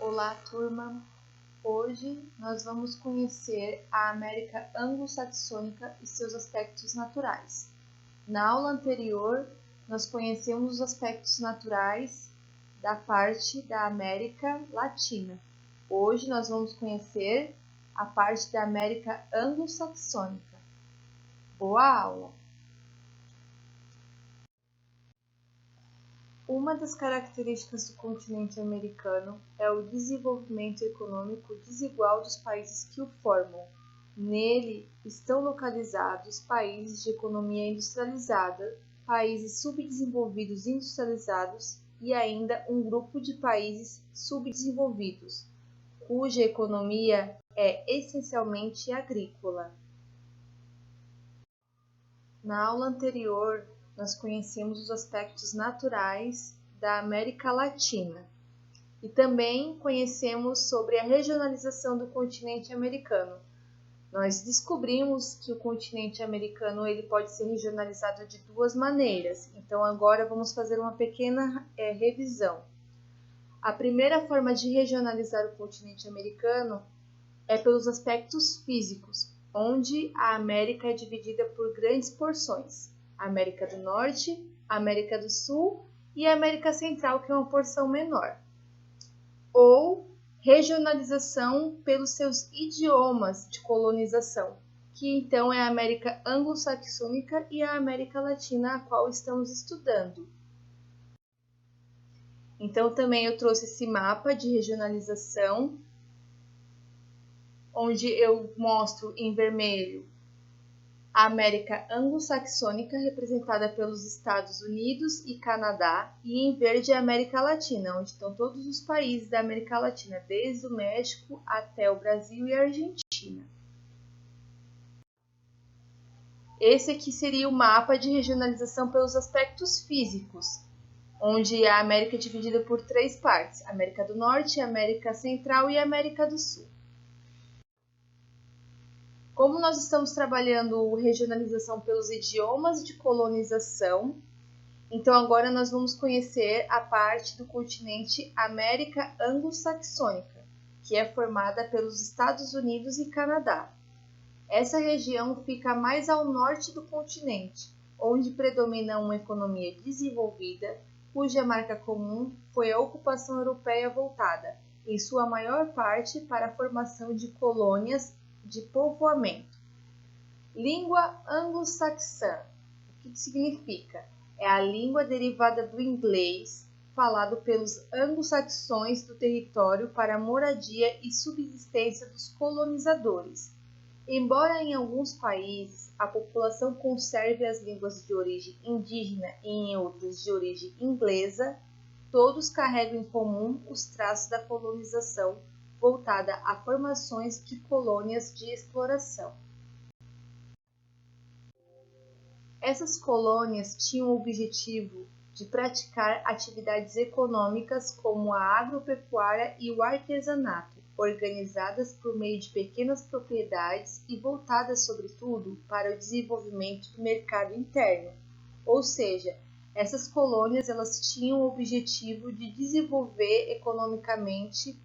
Olá, turma! Hoje nós vamos conhecer a América Anglo-Saxônica e seus aspectos naturais. Na aula anterior, nós conhecemos os aspectos naturais da parte da América Latina. Hoje nós vamos conhecer a parte da América Anglo-Saxônica. Boa aula! Uma das características do continente americano é o desenvolvimento econômico desigual dos países que o formam. Nele estão localizados países de economia industrializada, países subdesenvolvidos industrializados e ainda um grupo de países subdesenvolvidos, cuja economia é essencialmente agrícola. Na aula anterior, nós conhecemos os aspectos naturais da América Latina e também conhecemos sobre a regionalização do continente americano. Nós descobrimos que o continente americano ele pode ser regionalizado de duas maneiras, então agora vamos fazer uma pequena revisão. A primeira forma de regionalizar o continente americano é pelos aspectos físicos, onde a América é dividida por grandes porções. América do Norte, América do Sul e América Central, que é uma porção menor. Ou regionalização pelos seus idiomas de colonização, que então é a América Anglo-Saxônica e a América Latina, a qual estamos estudando. Então também eu trouxe esse mapa de regionalização, onde eu mostro em vermelho a América Anglo-Saxônica, representada pelos Estados Unidos e Canadá, e em verde a América Latina, onde estão todos os países da América Latina, desde o México até o Brasil e a Argentina. Esse aqui seria o mapa de regionalização pelos aspectos físicos, onde a América é dividida por três partes: América do Norte, América Central e América do Sul. Como nós estamos trabalhando regionalização pelos idiomas de colonização, então agora nós vamos conhecer a parte do continente América Anglo-Saxônica, que é formada pelos Estados Unidos e Canadá. Essa região fica mais ao norte do continente, onde predomina uma economia desenvolvida, cuja marca comum foi a ocupação europeia voltada, em sua maior parte, para a formação de colônias de povoamento. Língua anglo-saxã. O que significa? É a língua derivada do inglês, falado pelos anglo-saxões do território para a moradia e subsistência dos colonizadores. Embora em alguns países a população conserve as línguas de origem indígena e em outros de origem inglesa, todos carregam em comum os traços da colonização voltada a formações de colônias de exploração. Essas colônias tinham o objetivo de praticar atividades econômicas como a agropecuária e o artesanato, organizadas por meio de pequenas propriedades e voltadas, sobretudo, para o desenvolvimento do mercado interno. Ou seja, essas colônias elas tinham o objetivo de desenvolver economicamente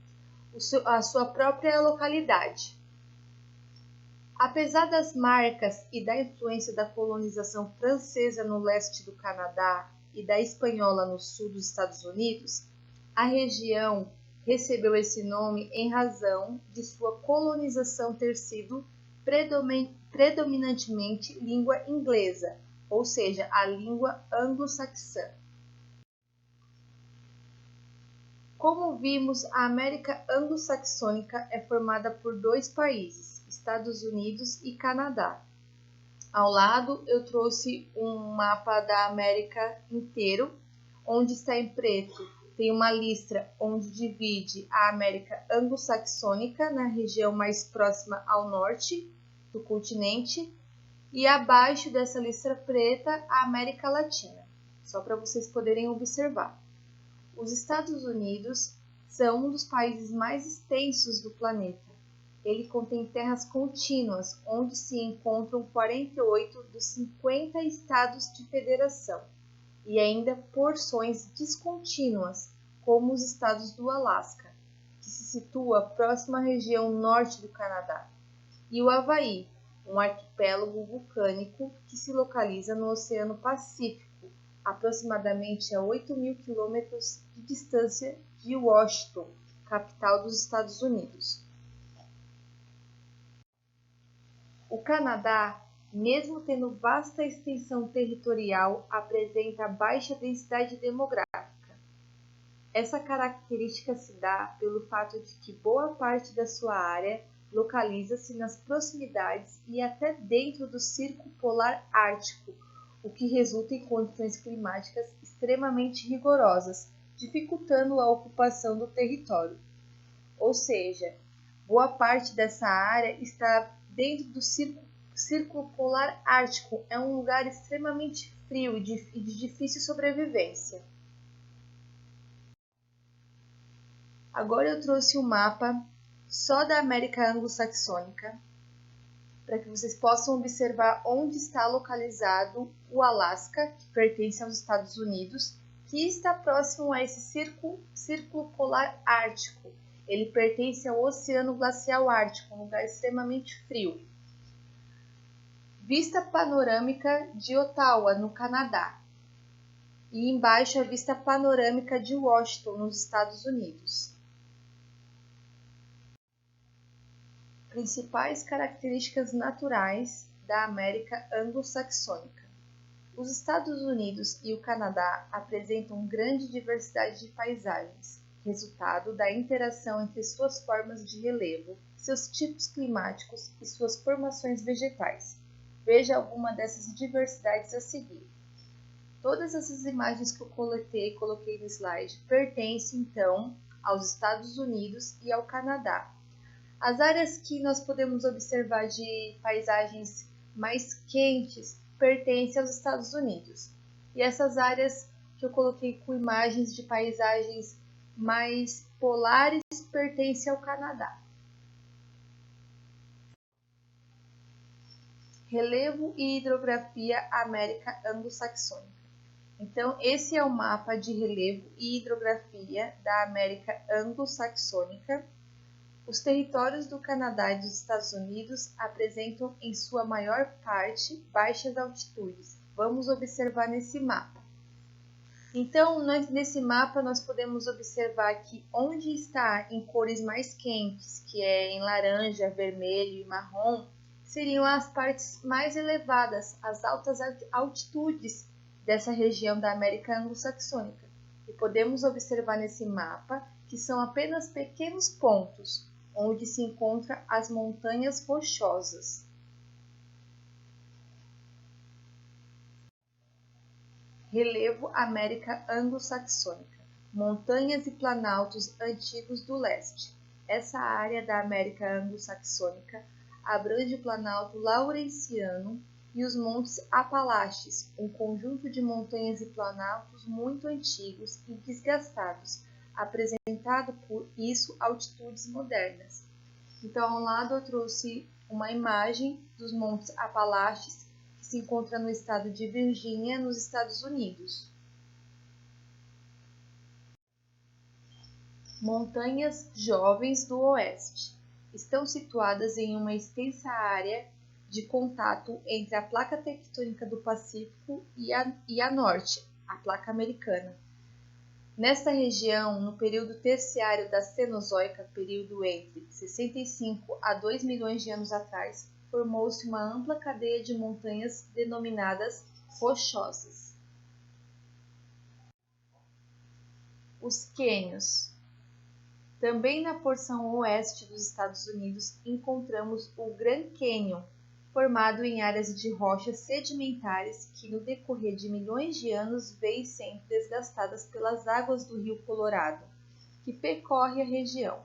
a sua própria localidade. Apesar das marcas e da influência da colonização francesa no leste do Canadá e da espanhola no sul dos Estados Unidos, a região recebeu esse nome em razão de sua colonização ter sido predominantemente língua inglesa, ou seja, a língua anglo-saxã. Como vimos, a América Anglo-Saxônica é formada por dois países, Estados Unidos e Canadá. Ao lado, eu trouxe um mapa da América inteiro, onde está em preto, tem uma listra onde divide a América Anglo-Saxônica, na região mais próxima ao norte do continente, e abaixo dessa listra preta, a América Latina, só para vocês poderem observar. Os Estados Unidos são um dos países mais extensos do planeta. Ele contém terras contínuas, onde se encontram 48 dos 50 estados de federação, e ainda porções descontínuas, como os estados do Alasca, que que se situa próximo à região norte do Canadá, e o Havaí, um arquipélago vulcânico que se localiza no Oceano Pacífico, aproximadamente a 8.000 quilômetros de distância de Washington, capital dos Estados Unidos. O Canadá, mesmo tendo vasta extensão territorial, apresenta baixa densidade demográfica. Essa característica se dá pelo fato de que boa parte da sua área localiza-se nas proximidades e até dentro do Círculo Polar Ártico, o que resulta em condições climáticas extremamente rigorosas, dificultando a ocupação do território. Ou seja, boa parte dessa área está dentro do Círculo Polar Ártico, é um lugar extremamente frio e de difícil sobrevivência. Agora eu trouxe um mapa só da América Anglo-Saxônica, para que vocês possam observar onde está localizado o Alasca, que pertence aos Estados Unidos, que está próximo a esse Círculo Polar Ártico. Ele pertence ao Oceano Glacial Ártico, um lugar extremamente frio. Vista panorâmica de Ottawa, no Canadá. E embaixo a vista panorâmica de Washington, nos Estados Unidos. Principais características naturais da América Anglo-Saxônica. Os Estados Unidos e o Canadá apresentam grande diversidade de paisagens, resultado da interação entre suas formas de relevo, seus tipos climáticos e suas formações vegetais. Veja alguma dessas diversidades a seguir. Todas essas imagens que eu coloquei no slide pertencem, então, aos Estados Unidos e ao Canadá. As áreas que nós podemos observar de paisagens mais quentes pertencem aos Estados Unidos. E essas áreas que eu coloquei com imagens de paisagens mais polares pertencem ao Canadá. Relevo e hidrografia América Anglo-Saxônica. Então, esse é o mapa de relevo e hidrografia da América Anglo-Saxônica. Os territórios do Canadá e dos Estados Unidos apresentam, em sua maior parte, baixas altitudes. Vamos observar nesse mapa. Então, nesse mapa, nós podemos observar que onde está em cores mais quentes, que é em laranja, vermelho e marrom, seriam as partes mais elevadas, as altas altitudes dessa região da América Anglo-Saxônica. E podemos observar nesse mapa que são apenas pequenos pontos, onde se encontram as montanhas rochosas. Relevo América Anglo-Saxônica. Montanhas e planaltos antigos do leste. Essa área da América Anglo-Saxônica abrange o Planalto Laurenciano e os Montes Apalaches, um conjunto de montanhas e planaltos muito antigos e desgastados, apresentado por isso altitudes modernas. Então, ao lado eu trouxe uma imagem dos Montes Apalaches, que se encontra no estado de Virgínia, nos Estados Unidos. Montanhas Jovens do Oeste. Estão situadas em uma extensa área de contato entre a placa tectônica do Pacífico e a norte, a placa americana. Nesta região, no período terciário da Cenozoica, período entre 65 a 2 milhões de anos atrás, formou-se uma ampla cadeia de montanhas denominadas rochosas. Os cânions. Também na porção oeste dos Estados Unidos encontramos o Grand Canyon, formado em áreas de rochas sedimentares que, no decorrer de milhões de anos, vêm sendo desgastadas pelas águas do rio Colorado, que percorre a região.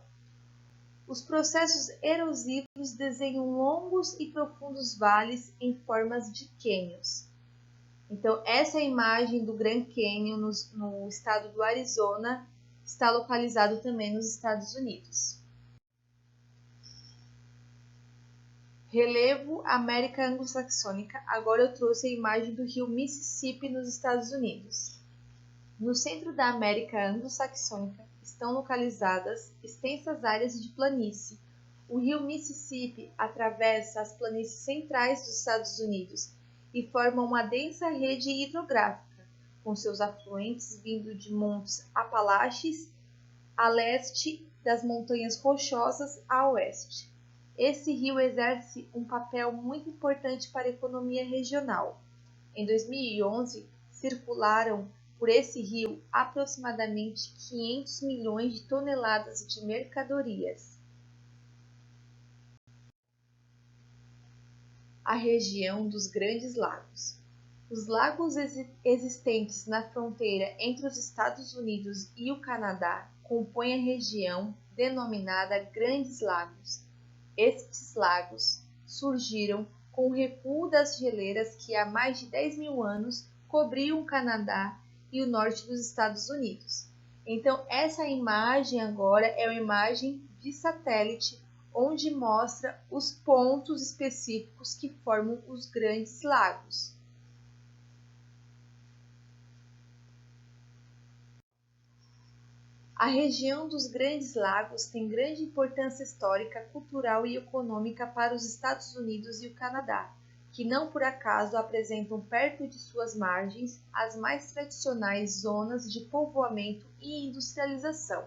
Os processos erosivos desenham longos e profundos vales em formas de cânions. Então, essa é a imagem do Grand Canyon no estado do Arizona, está localizado também nos Estados Unidos. Relevo América Anglo-Saxônica. Agora eu trouxe a imagem do rio Mississippi nos Estados Unidos. No centro da América Anglo-Saxônica estão localizadas extensas áreas de planície. O rio Mississippi atravessa as planícies centrais dos Estados Unidos e forma uma densa rede hidrográfica, com seus afluentes vindo de montes Apalaches a leste das Montanhas Rochosas a oeste. Esse rio exerce um papel muito importante para a economia regional. Em 2011, circularam por esse rio aproximadamente 500 milhões de toneladas de mercadorias. A região dos Grandes Lagos. Os lagos existentes na fronteira entre os Estados Unidos e o Canadá compõem a região denominada Grandes Lagos. Estes lagos surgiram com o recuo das geleiras que há mais de 10 mil anos cobriam o Canadá e o norte dos Estados Unidos. Então, essa imagem agora é uma imagem de satélite, onde mostra os pontos específicos que formam os Grandes Lagos. A região dos Grandes Lagos tem grande importância histórica, cultural e econômica para os Estados Unidos e o Canadá, que não por acaso apresentam perto de suas margens as mais tradicionais zonas de povoamento e industrialização.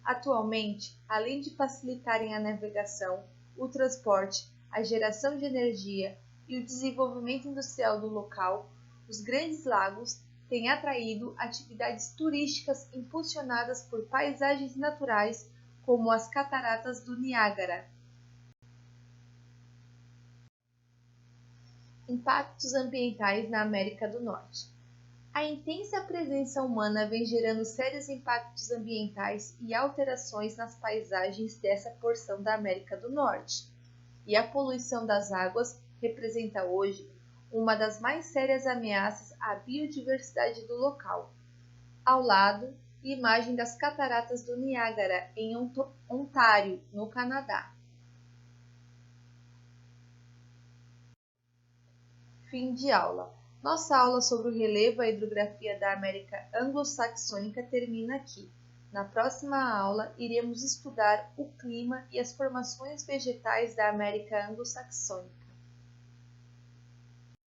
Atualmente, além de facilitarem a navegação, o transporte, a geração de energia e o desenvolvimento industrial do local, os Grandes Lagos têm atraído atividades turísticas impulsionadas por paisagens naturais como as Cataratas do Niágara. Impactos ambientais na América do Norte. A intensa presença humana vem gerando sérios impactos ambientais e alterações nas paisagens dessa porção da América do Norte. E a poluição das águas representa hoje uma das mais sérias ameaças à biodiversidade do local. Ao lado, imagem das Cataratas do Niágara, em Ontário, no Canadá. Fim de aula. Nossa aula sobre o relevo e a hidrografia da América Anglo-Saxônica termina aqui. Na próxima aula, iremos estudar o clima e as formações vegetais da América Anglo-Saxônica.